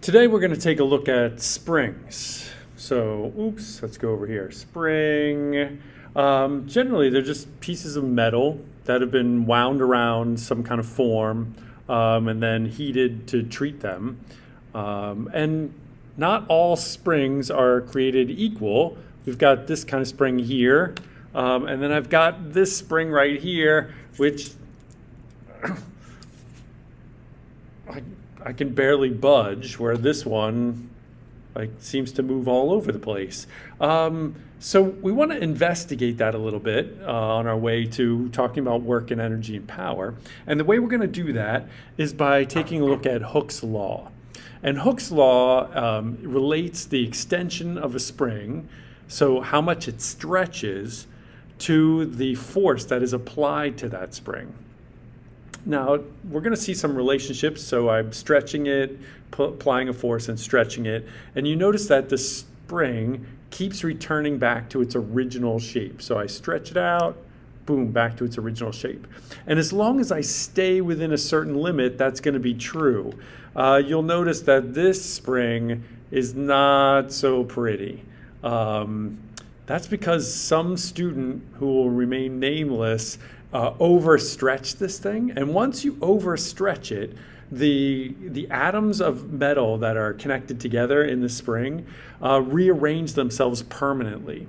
Today we're going to take a look at springs. So, let's go over here. Spring. Generally, they're just pieces of metal that have been wound around some kind of form and then heated to treat them. And not all springs are created equal. We've got this kind of spring here, and then I've got this spring right here, which I can barely budge, where this one seems to move all over the place. So we want to investigate that a little bit on our way to talking about work and energy and power. And the way we're going to do that is by taking a look at Hooke's law. And Hooke's law relates the extension of a spring, so how much it stretches, to the force that is applied to that spring. Now, we're going to see some relationships. So I'm stretching it, applying a force and stretching it. And you notice that the spring keeps returning back to its original shape. So I stretch it out, boom, back to its original shape. And as long as I stay within a certain limit, that's going to be true. You'll notice that this spring is not so pretty. That's because some student who will remain nameless overstretch this thing, and once you overstretch it, the atoms of metal that are connected together in the spring rearrange themselves permanently,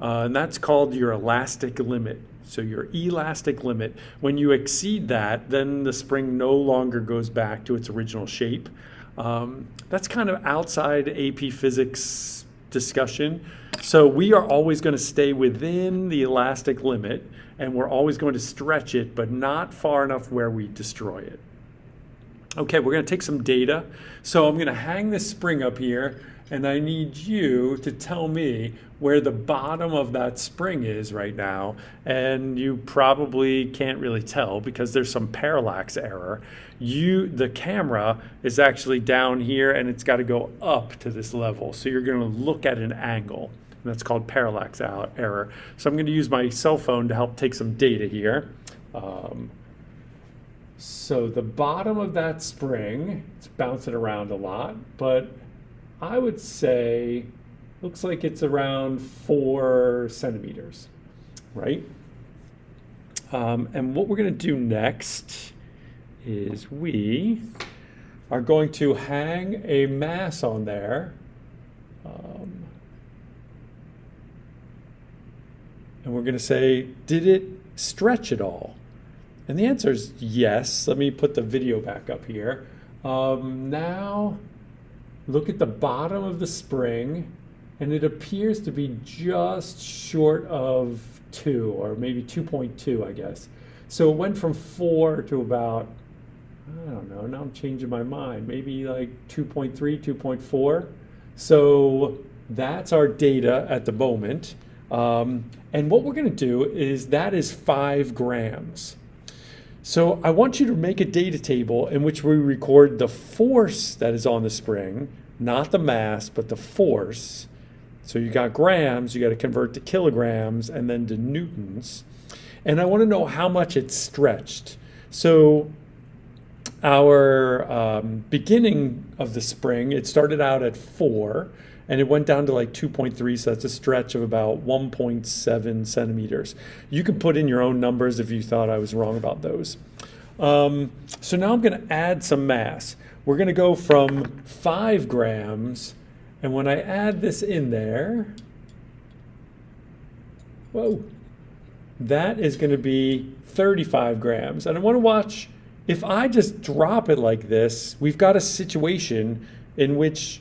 and that's called your elastic limit. So your elastic limit, when you exceed that, then the spring no longer goes back to its original shape. That's kind of outside AP Physics discussion. So we are always going to stay within the elastic limit, and we're always going to stretch it, but not far enough where we destroy it. Okay, we're going to take some data. So I'm going to hang this spring up here, and I need you to tell me where the bottom of that spring is right now. And you probably can't really tell because there's some parallax error. The camera is actually down here, and it's got to go up to this level. So you're going to look at an angle. And that's called parallax error. So I'm going to use my cell phone to help take some data here. So the bottom of that spring, it's bouncing around a lot, but I would say looks like it's around 4 centimeters, right? And what we're going to do next is we are going to hang a mass on there. And we're going to say, did it stretch at all? And the answer is yes. Let me put the video back up here. Now, look at the bottom of the spring, and it appears to be just short of 2, or maybe 2.2, I guess. So it went from 4 to about, I don't know, now I'm changing my mind, maybe like 2.3, 2.4. So that's our data at the moment. And what we're going to do is that is 5 grams. So I want you to make a data table in which we record the force that is on the spring, not the mass, but the force. So you got grams, you got to convert to kilograms and then to newtons. And I want to know how much it's stretched. So our beginning of the spring, it started out at 4. And it went down to like 2.3, so that's a stretch of about 1.7 centimeters. You can put in your own numbers if you thought I was wrong about those. So now I'm going to add some mass. We're going to go from 5 grams, and when I add this in there, whoa, that is going to be 35 grams. And I want to watch, if I just drop it like this, we've got a situation in which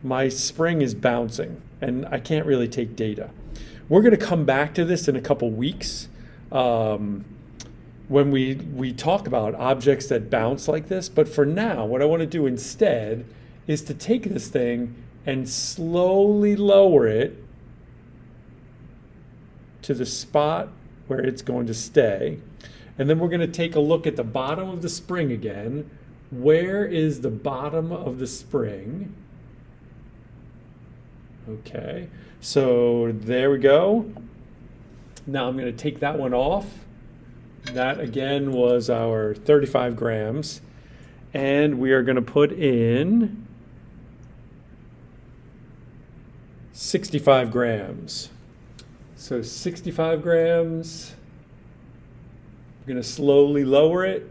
my spring is bouncing and I can't really take data. We're going to come back to this in a couple weeks when we talk about objects that bounce like this. But for now, what I want to do instead is to take this thing and slowly lower it to the spot where it's going to stay. And then we're going to take a look at the bottom of the spring again. Where is the bottom of the spring? Okay, so there we go. Now I'm going to take that one off. That again was our 35 grams. And we are going to put in 65 grams. So 65 grams. I'm going to slowly lower it.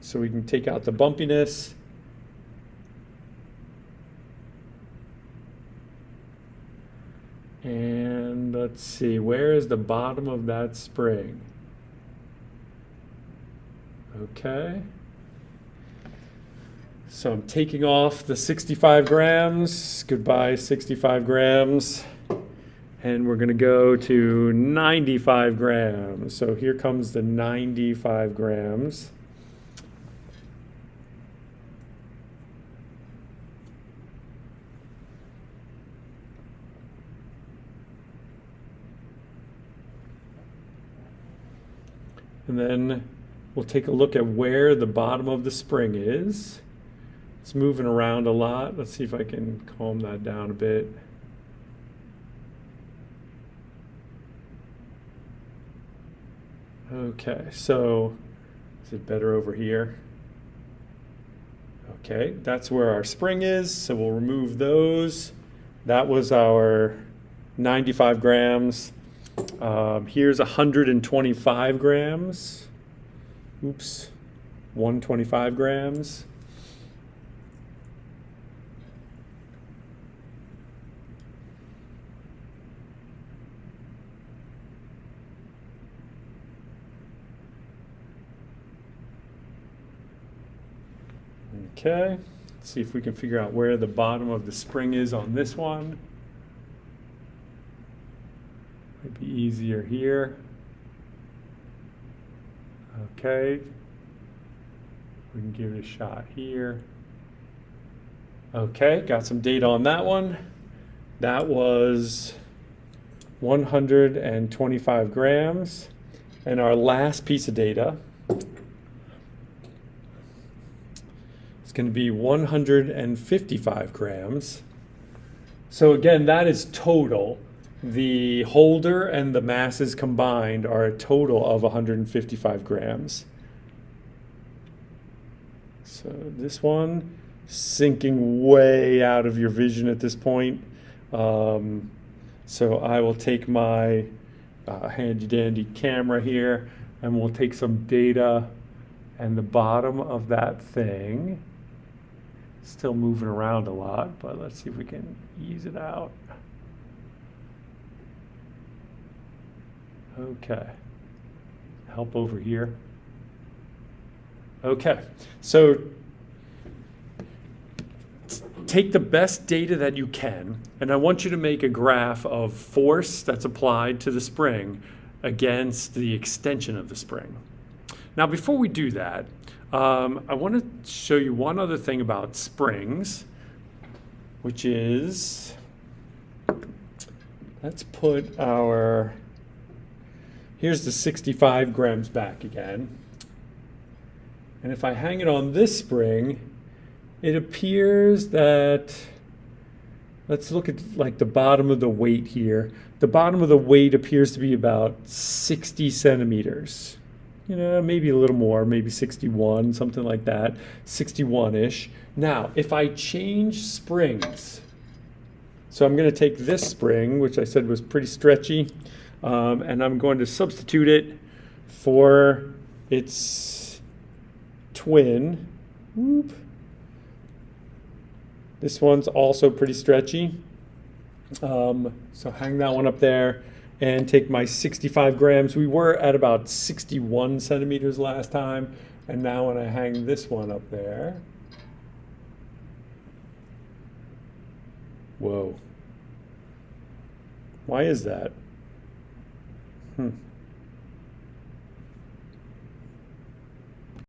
So we can take out the bumpiness. And let's see, where is the bottom of that spring? Okay. So I'm taking off the 65 grams. Goodbye, 65 grams. And we're going to go to 95 grams. So here comes the 95 grams. And then we'll take a look at where the bottom of the spring is. It's moving around a lot. Let's see if I can calm that down a bit. Okay, so is it better over here? Okay, that's where our spring is, so we'll remove those. That was our 95 grams. Here's 125 grams. Oops, 125 grams. Okay, let's see if we can figure out where the bottom of the spring is on this one. Might be easier here. Okay, we can give it a shot here. Okay, got some data on that one. That was 125 grams. And our last piece of data is going to be 155 grams. So again, that is total. The holder and the masses combined are a total of 155 grams. So this one, sinking way out of your vision at this point. So I will take my handy dandy camera here and we'll take some data, and the bottom of that thing, still moving around a lot, but let's see if we can ease it out. Okay, help over here. Okay, so take the best data that you can, and I want you to make a graph of force that's applied to the spring against the extension of the spring. Now, before we do that, I want to show you one other thing about springs, which is, let's put our, here's the 65 grams back again. And if I hang it on this spring, it appears that, let's look at like the bottom of the weight here. The bottom of the weight appears to be about 60 centimeters. You know, maybe a little more, maybe 61, something like that, 61-ish. Now, if I change springs, so I'm going to take this spring, which I said was pretty stretchy, and I'm going to substitute it for its twin. Whoop. This one's also pretty stretchy. So hang that one up there and take my 65 grams. We were at about 61 centimeters last time. And now when I hang this one up there, whoa. Why is that?